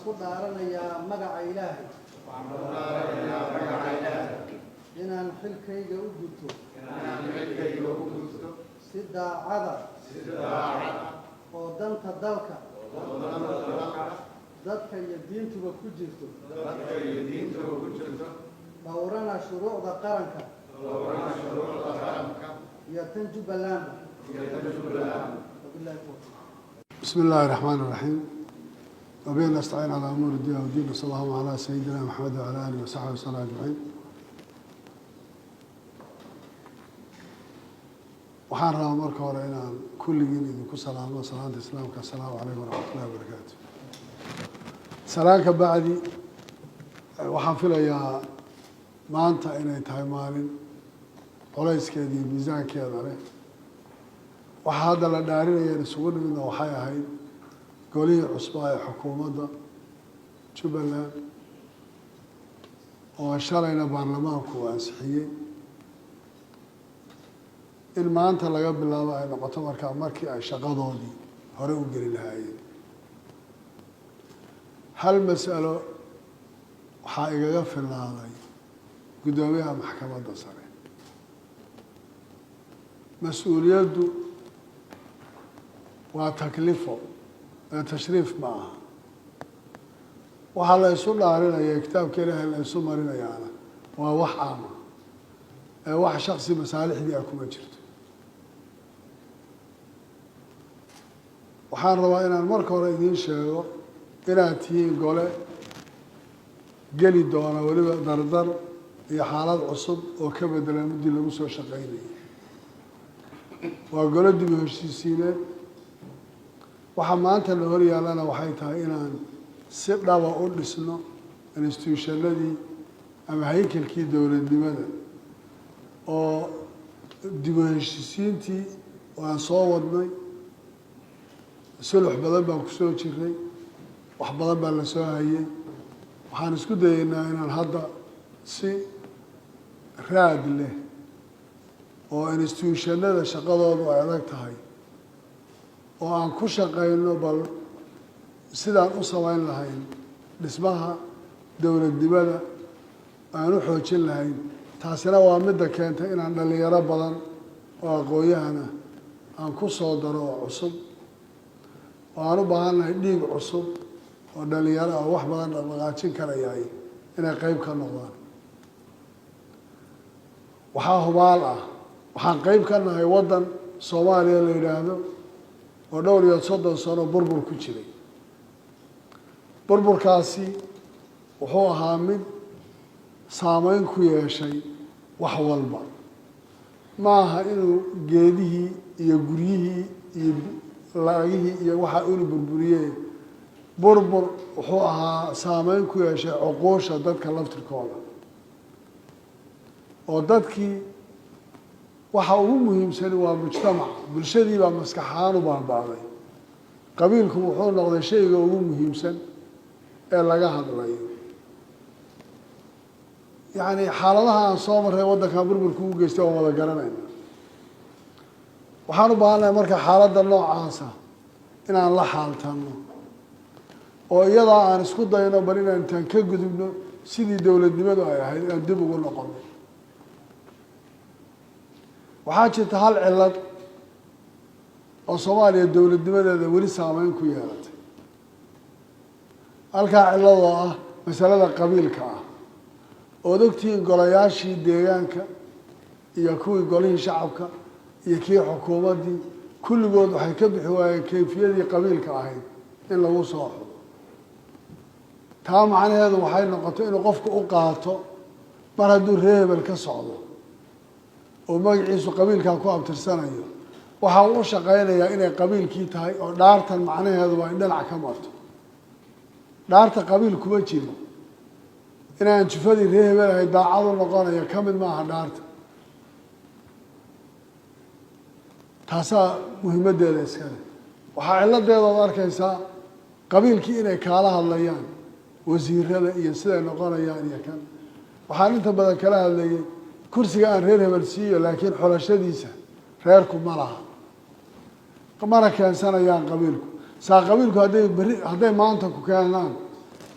ku dhaaranayaa magaca Ilaahay inaan xilkayga u guto si daacada oo danta dalka dadka iyo diintuba ku jirto dhowrana shuruucda qaranka iyo tan Jubbaland. بسم الله الرحمن الرحيم وبه نستعين على أمور الدين والدين وصلى الله على سيدنا محمد وعلى آله وصحبه وسلم أجمعين. waxaan rabaa marka hore inaan kulligiin idinku salaamo salaanta islaamka assalaamu calaykum waraxmatullahi wabarakaatu. salaanka bacdi waxaan filayaa maanta inay tahay maalin colayskeeda iyo miisaankeeda leh. waxa hadda la dhaarinayeen isugu nimidna waxay ahayd golihii cusbaa ee xukuumadda Jubbaland oo shalayna baarlamaanku uu ansixiyey in maanta laga bilaabo ay noqoto markii ay shaqadoodii hore u geli lahaayeen. hal mas'alo waxaa igaga filnaaday guddoomiyaha maxkamadda sare. mas-uuliyaddu waa taklifo ee tashriif ma aha. waxaa la isu dhaarinaya kitaabka Ilaahay la isu marinayaana waa wax caama ee wax shakhsi masaalixdii ah kuma jirto. waxaan rabaa inaan marka hore idiin sheego inaad tihiin gole geli doona weliba dardar iyo xaalad cusub oo ka bedelan muddii lagu soo shaqaynayay. waa gole dib u heshiisiineed. waxa maanta la hor yaallana waxay tahay inaan si dhaba u dhisno institutionadii ama haykalkii dowladnimada oo dib u heshiisiintii waan soo wadnay. sulux badan baan ku soo jiray, wax badan baa la soo hayay. waxaan isku dayaynaa inaan hadda si raad leh oo institutionada shaqadoodu ay adag tahay oo aan ku shaqayno bal sidaan u samayn lahayn dhismaha dowladnimada aan u xoojin lahayn. taasina waa midda keentay inaan dhalinyaro badan oo aqoon-yahana aan ku soo daro oo cusub oo aan u baahannahay dhiig cusub oo dhalinyaro ah wax badan dhaqaajin karayaay inay qayb ka noqdaan. waxaa hubaal ah waxaan qayb ka nahay waddan Soomaaliya la yidhaahdo oo dhowr iyo 30 sano burbur ku jiray. burburkaasi wuxuu ahaa mid saameyn ku yeeshay wax walba. ma aha inuu geedihii iyo guryihii iyo laagihii iyo waxa uu burburiyey. burbur wuxuu ahaa saameyn ku yeeshay cuquusha dadka laftirkooda oo dadkii waxa ugu muhiimsan waa mujtamac bulshadii baa maskaxaan u baabaaday. qabiilku wuxuu noqday shayga ugu muhiimsan ee laga hadlayo. yacni xaaladaha aan soo marray waddankan burburku u geystay oo wada garanayna. waxaan u baahannahay marka xaaladda noocaasa inaan la xaaltanno oo iyadaa aan isku dayno bal inaan intaan ka gudubno sidii dowladnimadu ay ahayd inaan dib ugu noqono. waxaa jirta hal cillad oo Soomaaliya dowladnimadeeda weli saameyn ku yeelatay. halkaa cilladoo ah masalada qabiilka ah. ood ogtihiin golayaashii deegaanka iyo kuwii golihii shacabka iyo kii xukuumaddii kulligood waxay ka bixi waayeen kayfiyadii qabiilka ahayd in lagu soo xudo. taa macnaheedu waxay noqotay inuu qofku u qaato mar hadduu reer hebel ka socdo oo magaciisu qabiilkaa ku abtirsanayo waxa uu u shaqaynayaa inay qabiilkii tahay oo dhaartan macnaheedu waa in dhinac ka marto. dhaarta qabiil kuma jiro. inaan jufadii reer hebel ahay daacad u noqonayo ka mid maaha dhaarta. taasaa muhiimaddeeda iskale. waxaa cilladeeda ad arkaysaa qabiilkii inay kaala hadlayaan wasiirada iyo siday noqonayaan iyo kan. waxaan inta badan kala hadlayay kursiga aan reer hebel siiyo laakiin xulashadiisa reerku ma laha. mana keensanayaan qabiilku. saa qabiilku hadday maanta ku keenaan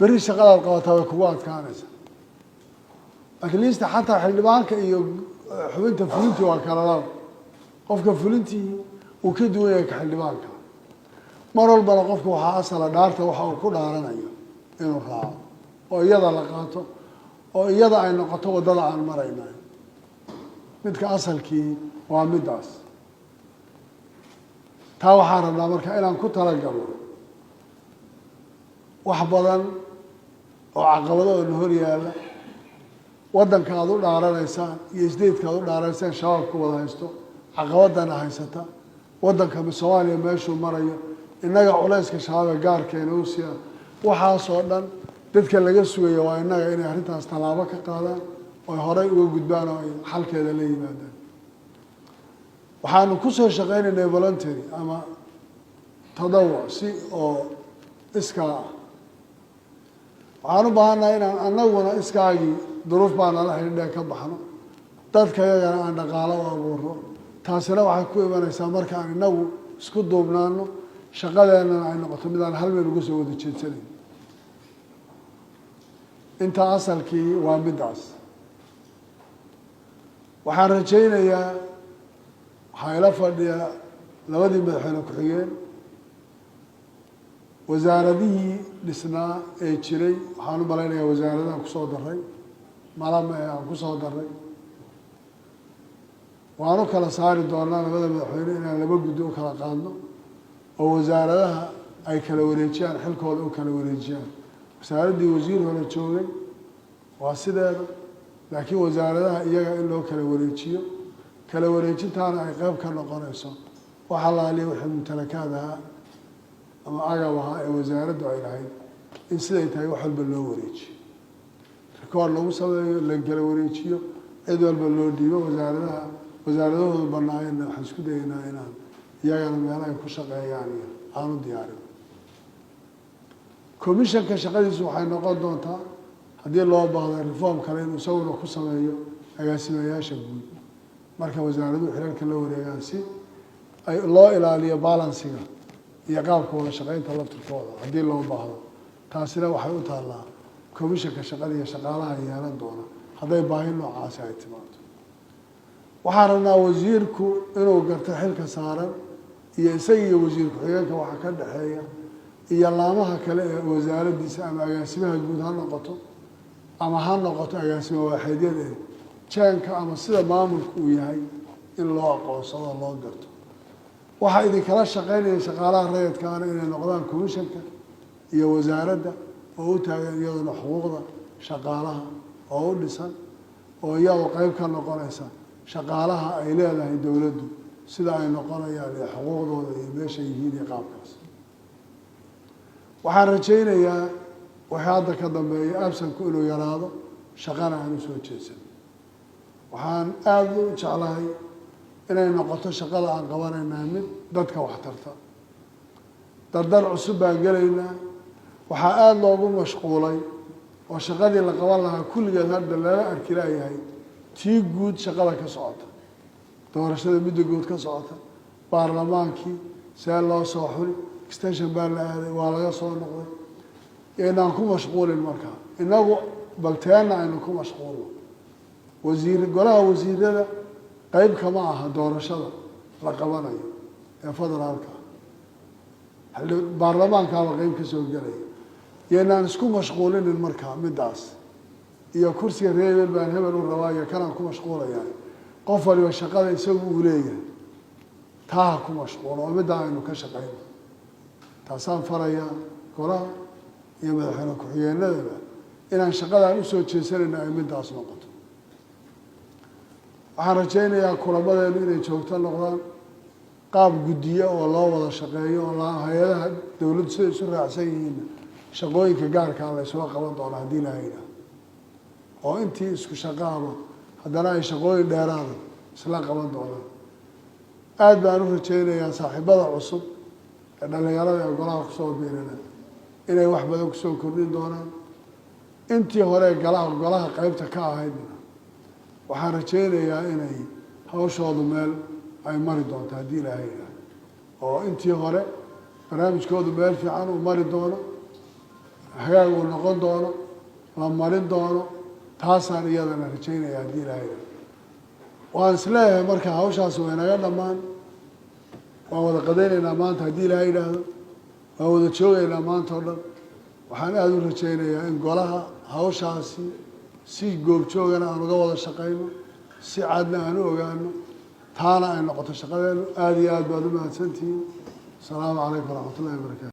berri shaqadaad qabataa way kugu adkaanaysa at least xataa xildhibaanka iyo xubinta fulintii waa kala laba qofka fulintii uu ka duwan yahay ka xildhibaanka mar walbana qofka waxaa asala dhaarta waxa uu ku dhaaranayo inuu raaco oo iyada la qaato oo iyada ay noqoto waddada aan maraynayo midka asalkii waa middaas taa waxaan rabnaa marka inaan ku talagalno wax badan oo caqabado oo na hor yaalla waddanka aad u dhaaranaysaan iyo isdeedka aad u dhaaranaysaan shabaabku wada haysto caqabadana haysata waddanka Soomaaliya meeshuu marayo innaga culayska shabaabka gaarkeena u siya waxaasoo dhan dadka laga sugayo waa innaga inay arrintaas tallaabo ka qaadaan oo horey uga gudbaan oo ay xalkeeda la yimaadaan waxaanu ku soo shaqaynaynay voluntary ama tadawuc si oo iskaa ah waxaan u baahannahay inaan annaguna iskaagii duruuf baa nala xidhiidhee ka baxno dadka iyagana aan dhaqaalo u abuurno taasina waxay ku imanaysaa marka aan innagu isku duubnaano shaqadeennana ay noqoto mid aan hal meel uga soo wada jeedsanayn inta asalkii waa middaas waxaan rajaynayaa waxaa ila fadhiya labadii madaxweyne ku-xigeen wasaaradihii dhisnaa ee jiray waxaan u malaynayaa wasaaradahan kusoo daray malama ee aan kusoo daray waan u kala saari doonaa labada madaxweyne inaan laba guddi u kala qaadno oo wasaaradaha ay kala wareejiyaan xilkooda u kala wareejiyaan wasaaraddii wasiir hore joogay waa sideeda laakiin wasaaradaha iyaga in loo kala wareejiyo kala wareejintaana ay qayb ka noqonayso wax allaaliya wixii mumtalakaad ahaa ama agab ahaa ee wasaaraddu ay lahayd in siday tahay wax walba loo wareejiyo rikoor lagu sameeyo la kala wareejiyo cid walba loo dhiibo wasaaradahooda banaayeenna waxaan isku dayaynaa inaan iyagana meel ay ku shaqeeyaan iyo aanu diyaarin commissionka shaqadiisu waxay noqon doontaa haddii loo baahdo reform kale inuu isaguna ku sameeyo agaasimayaasha guud marka wasaaraduhu xilalka la wareegaan si ay loo ilaaliyo balansiga iyo qaabka wada shaqaynta laftirkooda haddii loo baahdo taasina waxay u taallaa commissionka shaqada iyo shaqaalaha yeelan doona hadday baahi noocaasi ay timaado waxaan rabnaa wasiirku inuu garto xilka saaran iyo isaga iyo wasiir ku-xigeenka waxa ka dhexeeya iyo laamaha kale ee wasaaraddiisa ama agaasimaha guud ha noqoto ama ha noqoto agaasimo waaxeedyada jeenka ama sida maamulku uu yahay in loo aqoonsado loo garto waxaa idinkala shaqaynaya shaqaalaha rayidkaana inay noqdaan commissionka iyo wasaaradda oo u taagan iyaduna xuquuqda shaqaalaha oo u dhisan oo iyadoo qayb ka noqonaysa shaqaalaha ay leedahay dowladdu sida ay noqonayaan iyo xuquuqdooda iyo meesha yihiin iyo qaabkaas waxaan rajaynayaa wixii hadda ka dambeeya absanku inuu yaraado shaqana aan u soo jeedsan waxaan aada u jeclahay inay noqoto shaqada aan qabanaynaa mid dadka wax tarta dardar cusub baan gelaynaa waxaa aada loogu mashquulay oo shaqadii la qaban lahaa kulligeed hadda lala arki laayahay tii guud shaqada ka socota doorashada midda guud ka socota baarlamaankii see loo soo xuli extension baa la aaday waa laga soo noqday inaan ku mashquulin markaa inagu balteena aynu ku mashquulno golaha wasiirada qayb kama aha doorashada la qabanayo ee federaalka baarlamaankaaba qayb ka soo gelaya inaan isku mashquulinin markaa middaas iyo kursiga reer hebel baan hebel u rabaa iyo kanaan ku mashquulayaa qof waliba shaqada isagu uu leeyahay taa ha ku mashquulo oo middaa aynu ka shaqayno taasaan farayaa golaha iyo madaxweyne ku-xigeenadaba inaan shaqadaan usoo jeesanayna ay middaas noqoto waxaan rajaynayaa kulamadeenu inay joogto noqdaan qaab guddiye oo loo wada shaqeeyo oo hay-adaha dowladdu siday isu raacsan yihiinna shaqooyinka gaarkaa la ysula qaban doona haddii la haydaa oo intii isku shaqaaba haddana ay shaqooyin dheeraada isla qaban doonaan aada baan u rajaynayaa saaxiibada cusub ee dhallinyarada ee golaha kusoo biirana inay wax badan kusoo kordhin doonaan intii hore golaha qaybta ka ahaydna waxaan rajaynayaa inay hawshoodu meel ay mari doonto haddii la haydaa oo intii hore barnaamijkoodu meel fiican uu mari doono hagaag uu noqon doono la marin doono taasaan iyadana rajaynaya haddii ilaahay waan isleeyahay marka hawshaas way naga dhammaan waan wada qadaynaynaa maanta haddii ilaahay yidhaahdo waan wada joogaynaa maanta oo dhan waxaan aada u rajaynayaa in golaha hawshaasi si goobjoogana aan uga wada shaqayno si cadna aan u ogaano taana ay noqoto shaqadeenu aada iyo aad baad u mahadsantihiin asalaamu calaykum waraxmat ullahi wabarakatu